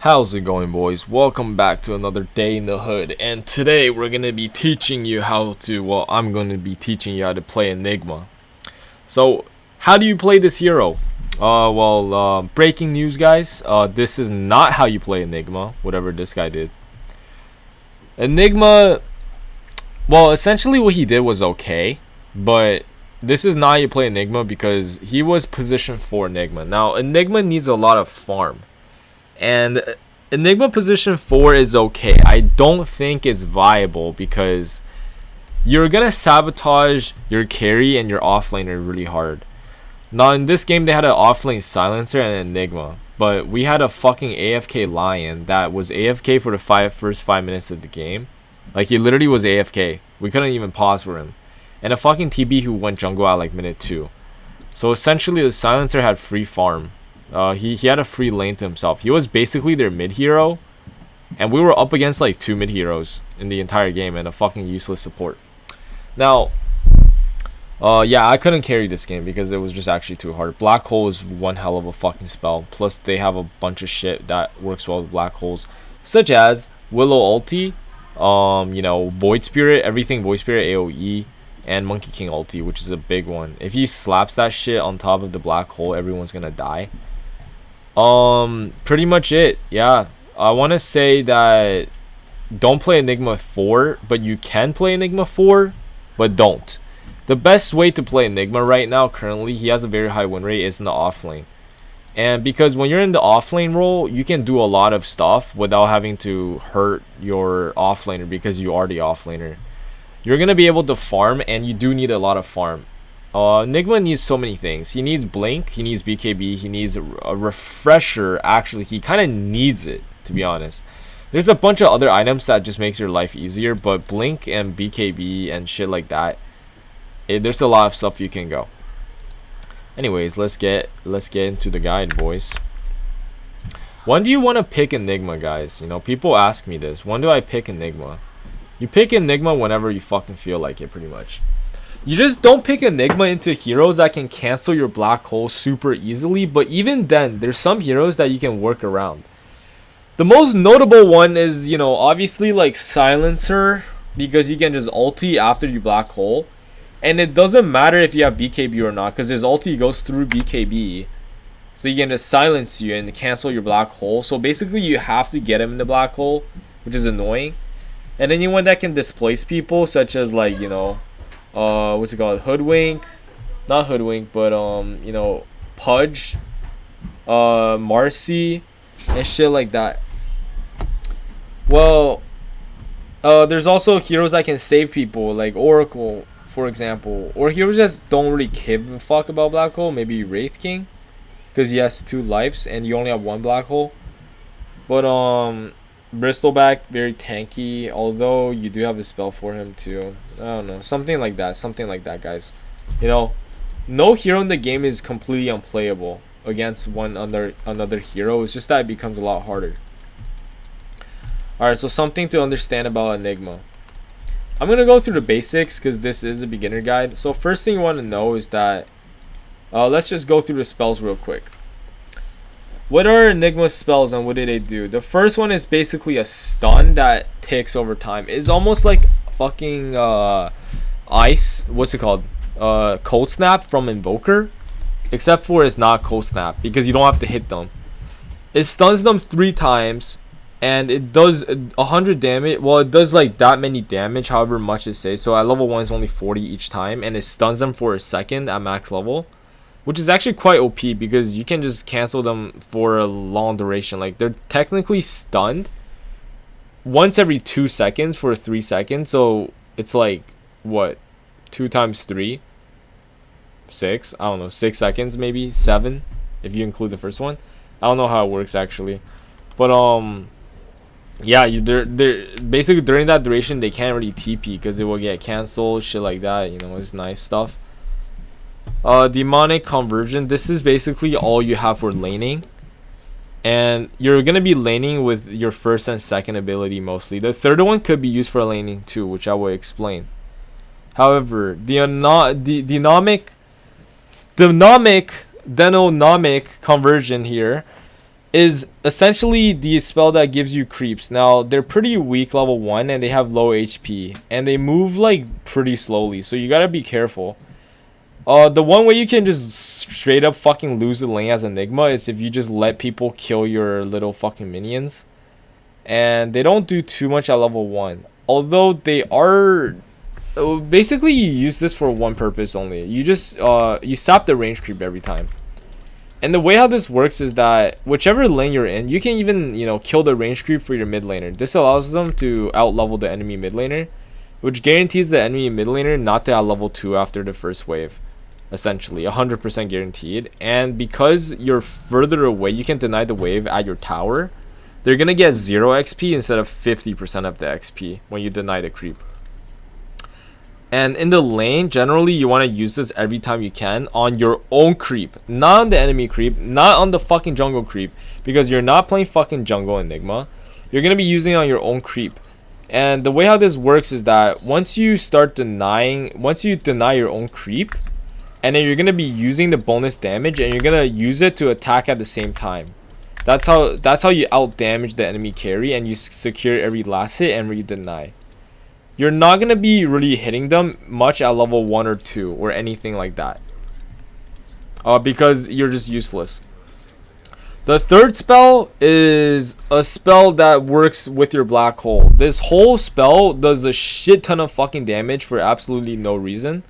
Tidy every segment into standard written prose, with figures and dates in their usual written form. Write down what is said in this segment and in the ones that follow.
How's it going, boys? Welcome back to another day in the hood, and today we're gonna be teaching you how to, I'm gonna be teaching you how to play Enigma. So, how do you play this hero? Breaking news, guys. This is not how you play Enigma, whatever this guy did. Enigma, essentially what he did was okay, but this is not how you play Enigma because he was position 4 Enigma. Now, Enigma needs a lot of farm. And Enigma position 4 is okay. I don't think it's viable because you're gonna sabotage your carry and your offlaner really hard. Now in this game they had an offlane silencer and an Enigma, but we had a fucking AFK Lion that was AFK for the first 5 minutes of the game. Like, he literally was AFK. We couldn't even pause for him. And a fucking TB who went jungle at like minute 2. So essentially the silencer had free farm. He had a free lane to himself. He was basically their mid hero, and we were up against like 2 mid heroes in the entire game and a fucking useless support. Now, yeah, I couldn't carry this game because it was just actually too hard. Black hole is one hell of a fucking spell. Plus, they have a bunch of shit that works well with black holes, such as Willow ulti, Void Spirit, everything Void Spirit AOE, and Monkey King ulti, which is a big one. If he slaps that shit on top of the black hole, everyone's gonna die. Pretty much it. Yeah, I want to say that don't play Enigma 4, but you can play Enigma 4, but don't. The best way to play Enigma right now, currently, he has a very high win rate, is in the off lane. And because when you're in the off lane role, you can do a lot of stuff without having to hurt your off laner because you are the off laner. You're gonna be able to farm, and you do need a lot of farm. Enigma needs so many things. He needs Blink, he needs BKB, he needs a refresher. Actually, he kind of needs it, to be honest. There's a bunch of other items that just makes your life easier, but Blink and BKB and shit like that, there's a lot of stuff you can go. Anyways, let's get into the guide, boys. When do you want to pick Enigma, guys? You know, people ask me this. When do I pick Enigma? You pick Enigma whenever you fucking feel like it, pretty much. You just don't pick Enigma into heroes that can cancel your black hole super easily, but even then, there's some heroes that you can work around. The most notable one is, obviously like Silencer, because you can just ulti after you black hole. And it doesn't matter if you have BKB or not, because his ulti goes through BKB. So you can just silence you and cancel your black hole. So basically you have to get him in the black hole, which is annoying. And anyone that can displace people, such as like, what's it called? Hoodwink. Not Hoodwink, but Pudge, Marcy, and shit like that. Well, there's also heroes that can save people, like Oracle, for example. Or heroes just don't really give a fuck about black hole. Maybe Wraith King, because he has 2 lives and you only have 1 black hole. But Bristleback, very tanky, although you do have a spell for him too. I don't know, something like that, guys. No hero in the game is completely unplayable against another hero. It's just that it becomes a lot harder. Alright, so something to understand about Enigma. I'm gonna go through the basics because this is a beginner guide. So first thing you want to know is that let's just go through the spells real quick. What are Enigma spells and what do they do? The first one is basically a stun that ticks over time. It's almost like fucking ice. What's it called? Cold Snap from Invoker. Except for it's not Cold Snap because you don't have to hit them. It stuns them 3 times and it does 100 damage. Well, it does like that many damage, however much it says. So at level 1 it's only 40 each time, and it stuns them for a second at max level. Which is actually quite OP because you can just cancel them for a long duration. Like, they're technically stunned once every 2 seconds for 3 seconds. So it's like, what? 2 times 3? 6? I don't know. 6 seconds maybe? 7? If you include the first one. I don't know how it works actually. But, yeah, they're basically during that duration they can't really TP because it will get canceled. Shit like that. It's nice stuff. Demonic Conversion, this is basically all you have for laning, and you're gonna be laning with your first and second ability mostly. The third one could be used for laning too, which I will explain. However, the denomic conversion here is essentially the spell that gives you creeps. Now they're pretty weak level 1 and they have low HP and they move like pretty slowly, so you gotta be careful. The one way you can just straight up fucking lose the lane as Enigma is if you just let people kill your little fucking minions. And they don't do too much at level 1. Although they are... basically you use this for one purpose only. You just you stop the range creep every time. And the way how this works is that whichever lane you're in, you can even, you know, kill the range creep for your mid laner. This allows them to out level the enemy mid laner, which guarantees the enemy mid laner not to out level 2 after the first wave. Essentially 100% guaranteed. And because you're further away, you can deny the wave at your tower. They're gonna get 0 XP instead of 50% of the XP when you deny the creep. And in the lane, generally you want to use this every time you can on your own creep, not on the enemy creep, not on the fucking jungle creep, because you're not playing fucking jungle Enigma. You're gonna be using it on your own creep. And the way how this works is that once you deny your own creep, and then you're gonna be using the bonus damage, and you're gonna use it to attack at the same time. That's how you out damage the enemy carry, and you secure every last hit and re-deny. You're not gonna be really hitting them much at level 1 or 2 or anything like that, because you're just useless. The third spell is a spell that works with your black hole. This whole spell does a shit ton of fucking damage for absolutely no reason.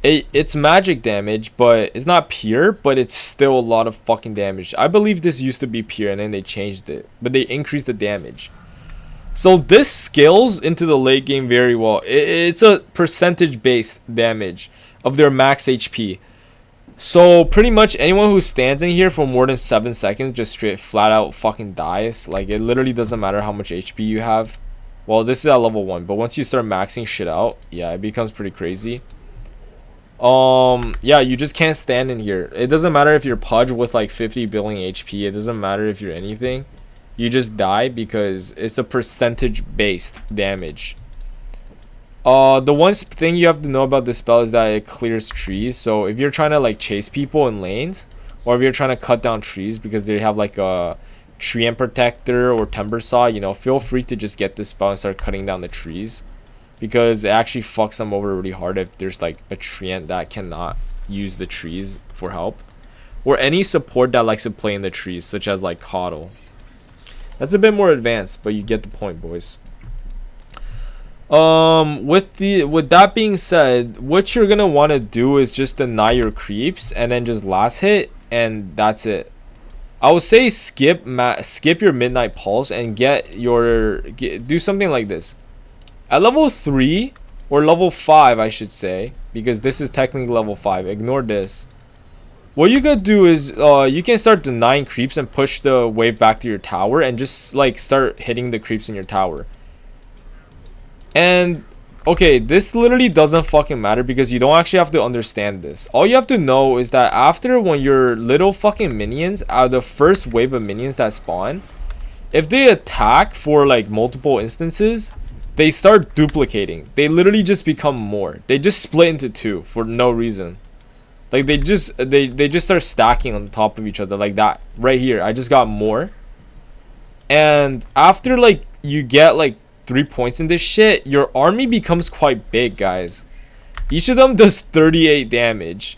It's magic damage, but it's not pure, but it's still a lot of fucking damage. I believe this used to be pure and then they changed it, but they increased the damage. So this scales into the late game very well. It's a percentage based damage of their max HP. So pretty much anyone who stands in here for more than 7 seconds just straight flat out fucking dies. Like, it literally doesn't matter how much HP you have. Well, this is at level 1, but once you start maxing shit out, yeah, it becomes pretty crazy. Yeah, you just can't stand in here. It doesn't matter if you're Pudge with like 50 billion HP. It doesn't matter if you're anything. You just die because it's a percentage based damage. The one thing you have to know about this spell is that it clears trees. So if you're trying to like chase people in lanes, or if you're trying to cut down trees because they have like a tree ant protector or timber saw, you know, feel free to just get this spell and start cutting down the trees, because it actually fucks them over really hard if there's like a tree ant that cannot use the trees for help, or any support that likes to play in the trees, such as like Coddle. That's a bit more advanced, but you get the point, boys. With that being said, what you're gonna want to do is just deny your creeps and then just last hit, and that's it. I would say skip your Midnight Pulse and do something like this. At level 3 or level 5, I should say, because this is technically level 5. Ignore this. What you gotta do is you can start denying creeps and push the wave back to your tower and just like start hitting the creeps in your tower. And okay, this literally doesn't fucking matter because you don't actually have to understand this. All you have to know is that after, when your little fucking minions are the first wave of minions that spawn, if they attack for like multiple instances, they start duplicating. They literally just become more. They just split into 2 for no reason. Like they just start stacking on top of each other like that. Right here, I just got more. And after like you get like 3 points in this shit, your army becomes quite big, guys. Each of them does 38 damage.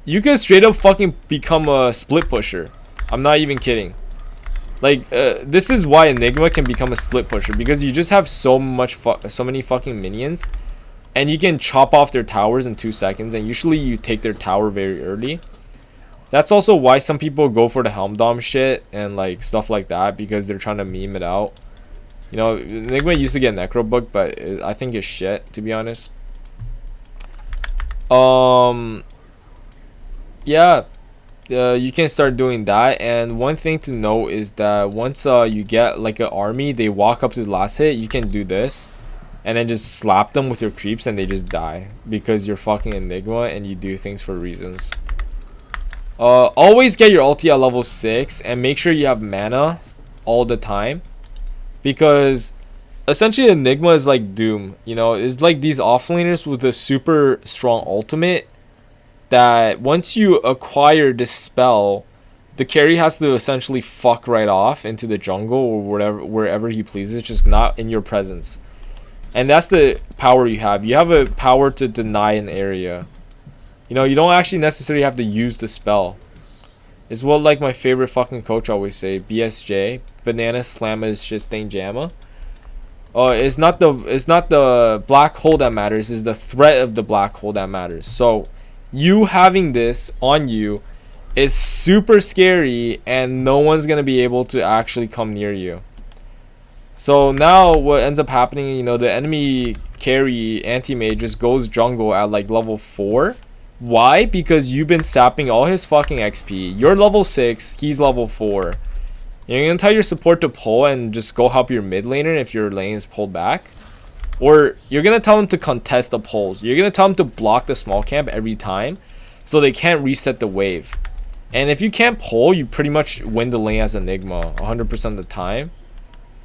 You can straight up fucking become a split pusher. I'm not even kidding. Like this is why Enigma can become a split pusher, because you just have so many fucking minions. And you can chop off their towers in 2 seconds, and usually you take their tower very early. That's also why some people go for the Helm Dom shit and like stuff like that, because they're trying to meme it out. You know, Enigma used to get Necro Book, but I think it's shit, to be honest. Yeah, you can start doing that. And one thing to know is that once you get like an army, they walk up to the last hit, you can do this. And then just slap them with your creeps and they just die, because you're fucking Enigma and you do things for reasons. Always get your ulti at level 6 and make sure you have mana all the time, because essentially Enigma is like Doom. You know, it's like these offlaners with a super strong ultimate that once you acquire this spell, the carry has to essentially fuck right off into the jungle or wherever he pleases, just not in your presence. And that's the power you have. You have a power to deny an area. You know, you don't actually necessarily have to use the spell. It's what like my favorite fucking coach always say, BSJ, banana slamma is just thing jamma. It's not the black hole that matters, it's the threat of the black hole that matters. So you having this on you is super scary, and no one's gonna be able to actually come near you. So now what ends up happening, you know, the enemy carry anti-mage just goes jungle at like level 4. Why? Because you've been sapping all his fucking XP. You're level 6, he's level 4. You're gonna tell your support to pull and just go help your mid laner if your lane is pulled back? Or you're gonna tell them to contest the pulls. You're gonna tell them to block the small camp every time so they can't reset the wave. And if you can't pull, you pretty much win the lane as Enigma 100% of the time.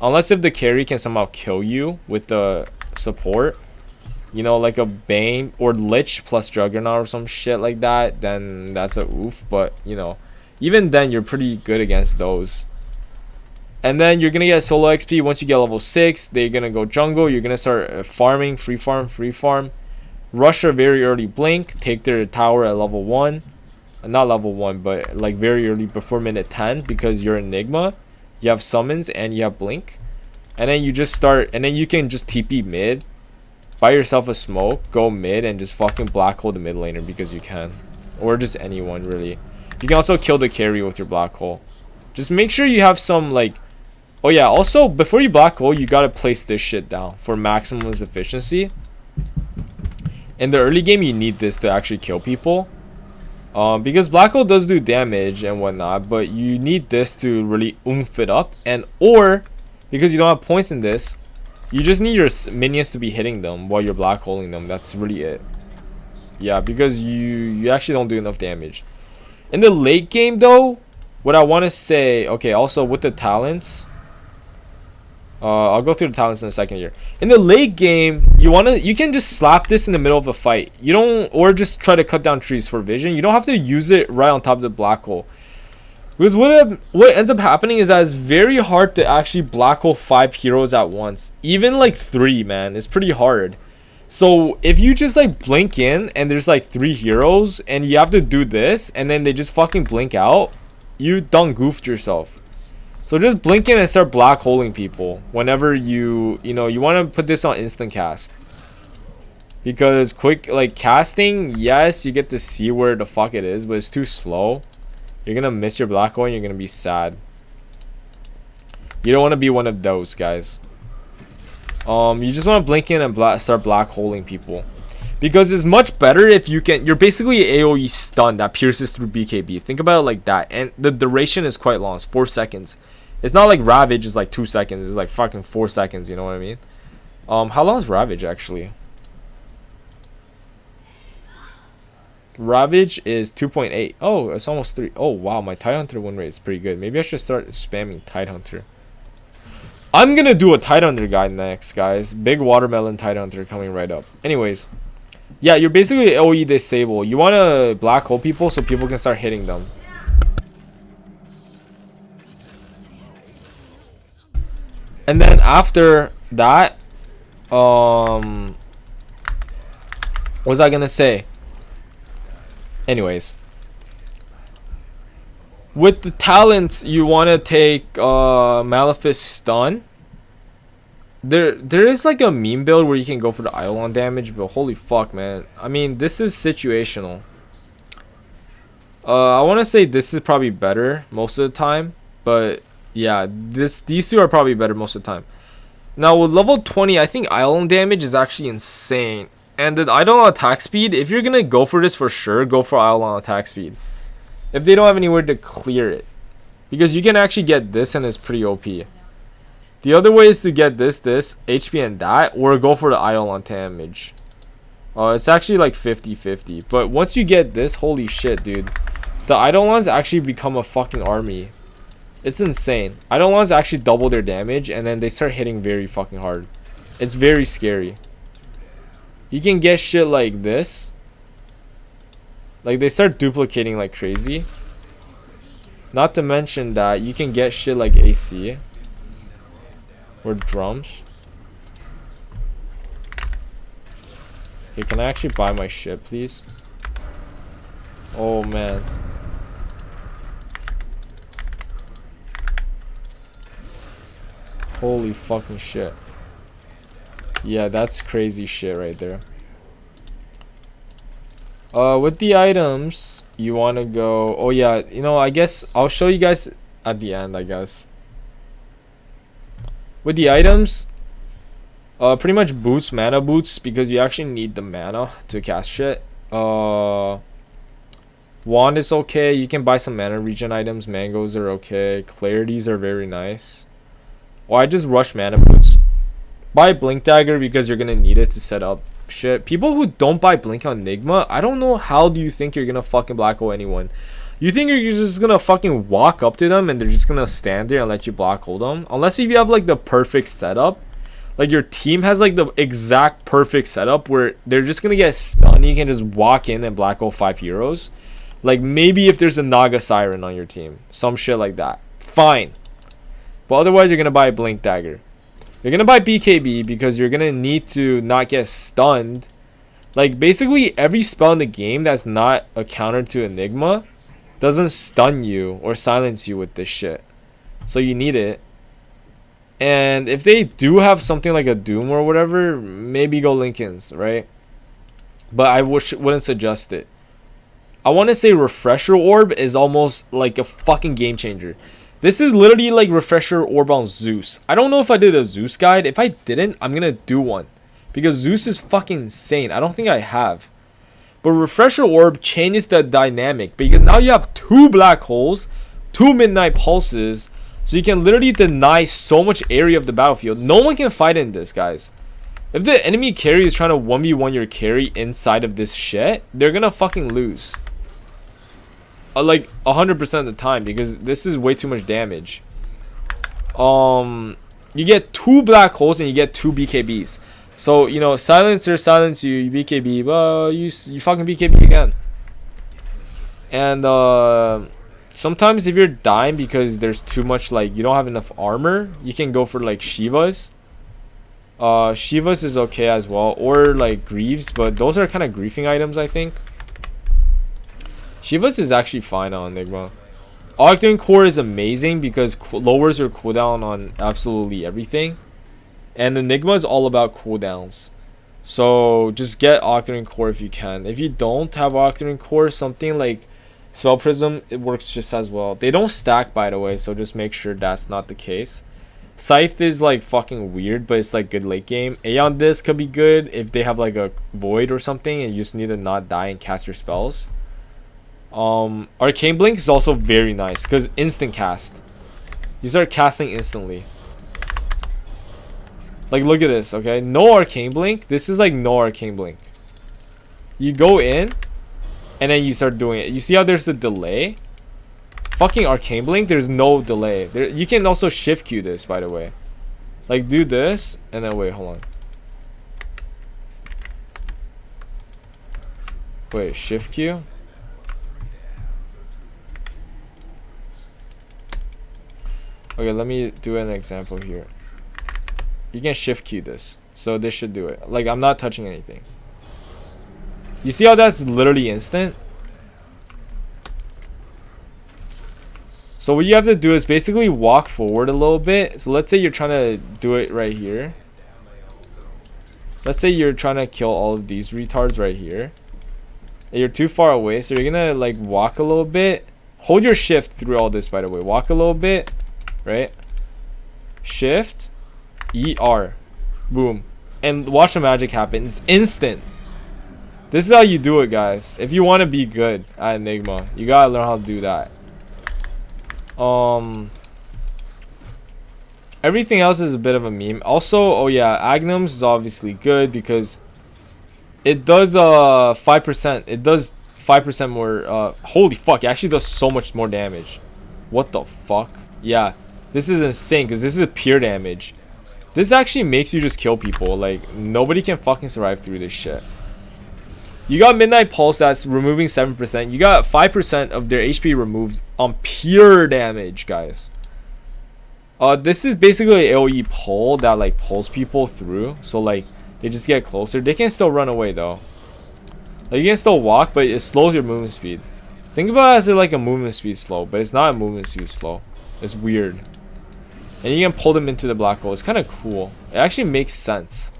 Unless if the carry can somehow kill you with the support. You know, like a Bane or Lich plus Juggernaut or some shit like that, then that's a oof. But, you know, even then you're pretty good against those. And then you're gonna get solo XP once you get level 6. They're gonna go jungle. You're gonna start farming, free farm. Rush a very early blink. Take their tower at level 1. Not level 1, but like very early before minute 10, because you're Enigma. You have summons and you have blink. And then you just start, and then you can just TP mid. Buy yourself a smoke, go mid, and just fucking black hole the mid laner because you can. Or just anyone, really. You can also kill the carry with your black hole. Just make sure you have some like... Oh yeah, also before you black hole, you gotta place this shit down for maximum efficiency. In the early game, you need this to actually kill people. Because black hole does do damage and whatnot, but you need this to really oomph it up. And or because you don't have points in this, you just need your minions to be hitting them while you're black holing them. That's really it. Yeah, because you actually don't do enough damage. In the late game though, what I want to say, okay, also with the talents, I'll go through the talents in a second here. In the late game, you can just slap this in the middle of a fight. You don't, or just try to cut down trees for vision. You don't have to use it right on top of the black hole. Because what ends up happening is that it's very hard to actually black hole 5 heroes at once. Even like 3, man. It's pretty hard. So if you just like blink in and there's like 3 heroes and you have to do this and then they just fucking blink out, you done goofed yourself. So just blink in and start black holing people whenever you want to put this on instant cast. Because quick like casting, yes, you get to see where the fuck it is, but it's too slow. You're gonna miss your black hole and you're gonna be sad. You don't want to be one of those guys. You just want to blink in and start black holing people. Because it's much better if you can... You're basically AoE stun that pierces through BKB. Think about it like that. And the duration is quite long. It's 4 seconds. It's not like Ravage is like 2 seconds. It's like fucking 4 seconds. You know what I mean? How long is Ravage actually? Ravage is 2.8. Oh, it's almost 3. Oh, wow. My Tidehunter win rate is pretty good. Maybe I should start spamming Tidehunter. I'm going to do a Tidehunter guide next, guys. Big watermelon Tidehunter coming right up. Anyways. Yeah, you're basically AoE disable. You want to black hole people so people can start hitting them. And then after that, what was I gonna say? Anyways, with the talents, you want to take Malefice stun. There is like a meme build where you can go for the Eidolon damage, but holy fuck, man. I mean, this is situational. I want to say this is probably better most of the time, but yeah, these two are probably better most of the time. Now with level 20, I think Eidolon damage is actually insane. And the Eidolon attack speed, if you're gonna go for this for sure, go for Eidolon attack speed. If they don't have anywhere to clear it. Because you can actually get this and it's pretty OP. The other way is to get this, HP and that, or go for the Eidolon damage. It's actually like 50-50. But once you get this, holy shit, dude. The Eidolons actually become a fucking army. It's insane. Eidolons actually double their damage and then they start hitting very fucking hard. It's very scary. You can get shit like this. Like they start duplicating like crazy. Not to mention that you can get shit like AC or drums. Hey, can I actually buy my shit, please? Oh man. Holy fucking shit. Yeah, that's crazy shit right there. With the items, you want to go... Oh yeah, you know, I guess I'll show you guys at the end, I guess. With the items, pretty much boots, mana boots, because you actually need the mana to cast shit. Wand is okay. You can buy some mana regen items. Mangoes are okay. Clarities are very nice. Oh, I just rush mana boots. Buy Blink Dagger because you're gonna need it to set up shit. People who don't buy Blink on Enigma, I don't know how do you think you're gonna fucking black hole anyone. You think you're just gonna fucking walk up to them and they're just gonna stand there and let you black hole them? Unless if you have like the perfect setup. Like your team has like the exact perfect setup where they're just gonna get stunned. You can just walk in and black hole 5 heroes. Like maybe if there's a Naga Siren on your team. Some shit like that. Fine. But otherwise you're gonna buy a Blink Dagger. You're gonna buy BKB because you're gonna need to not get stunned. Like basically every spell in the game that's not a counter to Enigma doesn't stun you or silence you with this shit. So you need it. And if they do have something like a Doom or whatever, maybe go Lincoln's, right? But I wouldn't suggest it. I want to say Refresher Orb is almost like a fucking game changer. This is literally like Refresher Orb on Zeus. I don't know if I did a Zeus guide. If I didn't, I'm gonna do one. Because Zeus is fucking insane. I don't think I have. But Refresher Orb changes the dynamic. Because now you have 2 black holes, 2 midnight pulses. So you can literally deny so much area of the battlefield. No one can fight in this, guys. If the enemy carry is trying to 1v1 your carry inside of this shit, they're gonna fucking lose. Like 100% of the time, because this is way too much damage. You get 2 black holes and you get 2 BKBs. So, you know, silencer silence you BKB, well, you fucking BKB again. And sometimes if you're dying because there's too much, like, you don't have enough armor, you can go for like Shivas. Shivas is okay as well, or like Greaves, but those are kind of griefing items, I think. Shivas is actually fine on Enigma. Octane Core is amazing because lowers your cooldown on absolutely everything. And Enigma is all about cooldowns. So just get Octane Core if you can. If you don't have Octane Core, something like Spell Prism, it works just as well. They don't stack, by the way, so just make sure that's not the case. Scythe is like fucking weird, but it's like good late game. Aeon Disc could be good if they have like a Void or something and you just need to not die and cast your spells. Arcane Blink is also very nice because instant cast. You start casting instantly. Like look at this, okay? No Arcane Blink. This is like no Arcane Blink. You go in and then you start doing it. You see how there's a delay? Fucking Arcane Blink, there's no delay. You can also shift Q this, by the way. Like do this and then wait, hold on. Wait, shift Q? Okay, let me do an example here. You can shift Q this. So this should do it. Like, I'm not touching anything. You see how that's literally instant? So what you have to do is basically walk forward a little bit. So let's say you're trying to do it right here. Let's say you're trying to kill all of these retards right here. And you're too far away. So you're going to like walk a little bit. Hold your shift through all this, by the way. Walk a little bit. Right? Shift. ER. Boom. And watch the magic happen. It's instant. This is how you do it, guys. If you want to be good at Enigma, you gotta learn how to do that. Everything else is a bit of a meme. Also, oh yeah, Agnums is obviously good because it does 5%. It does 5% more. Holy fuck! It actually does so much more damage. What the fuck? Yeah. This is insane because this is a pure damage. This actually makes you just kill people. Like, nobody can fucking survive through this shit. You got Midnight Pulse that's removing 7%. You got 5% of their HP removed on pure damage, guys. This is basically an AoE pull that like pulls people through. So like they just get closer. They can still run away though. Like you can still walk, but it slows your movement speed. Think about it as like a movement speed slow, but it's not a movement speed slow. It's weird. And you can pull them into the black hole. It's kind of cool. It actually makes sense,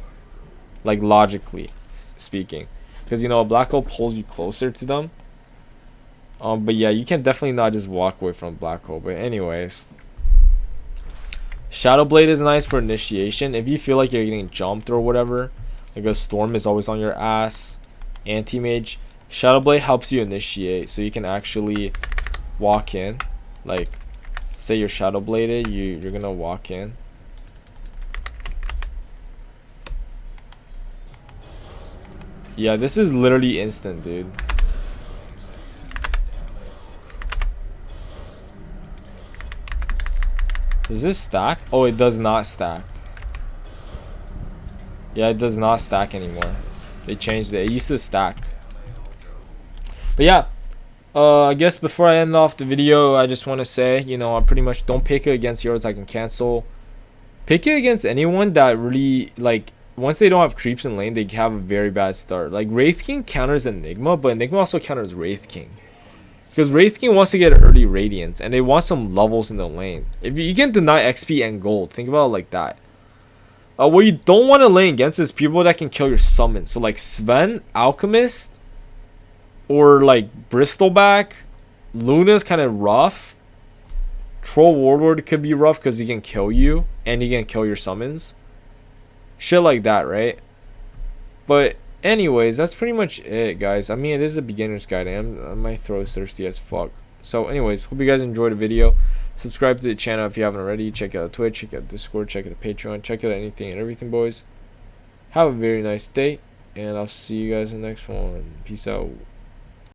like logically speaking, because you know a black hole pulls you closer to them. But yeah, you can definitely not just walk away from a black hole. But anyways, Shadow Blade is nice for initiation. If you feel like you're getting jumped or whatever, like a storm is always on your ass. Anti-mage, Shadow Blade helps you initiate, so you can actually walk in. Like, say you're Shadow Bladed, you're gonna walk in. Yeah, this is literally instant, dude. Does this stack? Oh, it does not stack. Yeah, it does not stack anymore. They changed it. It used to stack. But yeah, I guess before I end off the video, I just want to say, you know, I pretty much don't pick it against heroes I can cancel. Pick it against anyone that really, like, once they don't have creeps in lane, they have a very bad start. Like, Wraith King counters Enigma, but Enigma also counters Wraith King. Because Wraith King wants to get early Radiance, and they want some levels in the lane. If you can deny XP and gold, think about it like that. What you don't want to lane against is people that can kill your summon. So like Sven, Alchemist, or like Bristleback. Luna's kind of rough. Troll Warlord could be rough because he can kill you and he can kill your summons. Shit like that, right? But anyways, that's pretty much it, guys. I mean, this is a beginner's guide. My throat is thirsty as fuck. So anyways, hope you guys enjoyed the video. Subscribe to the channel if you haven't already. Check out Twitch, check out Discord, check out the Patreon, check out anything and everything, boys. Have a very nice day, and I'll see you guys in the next one. Peace out.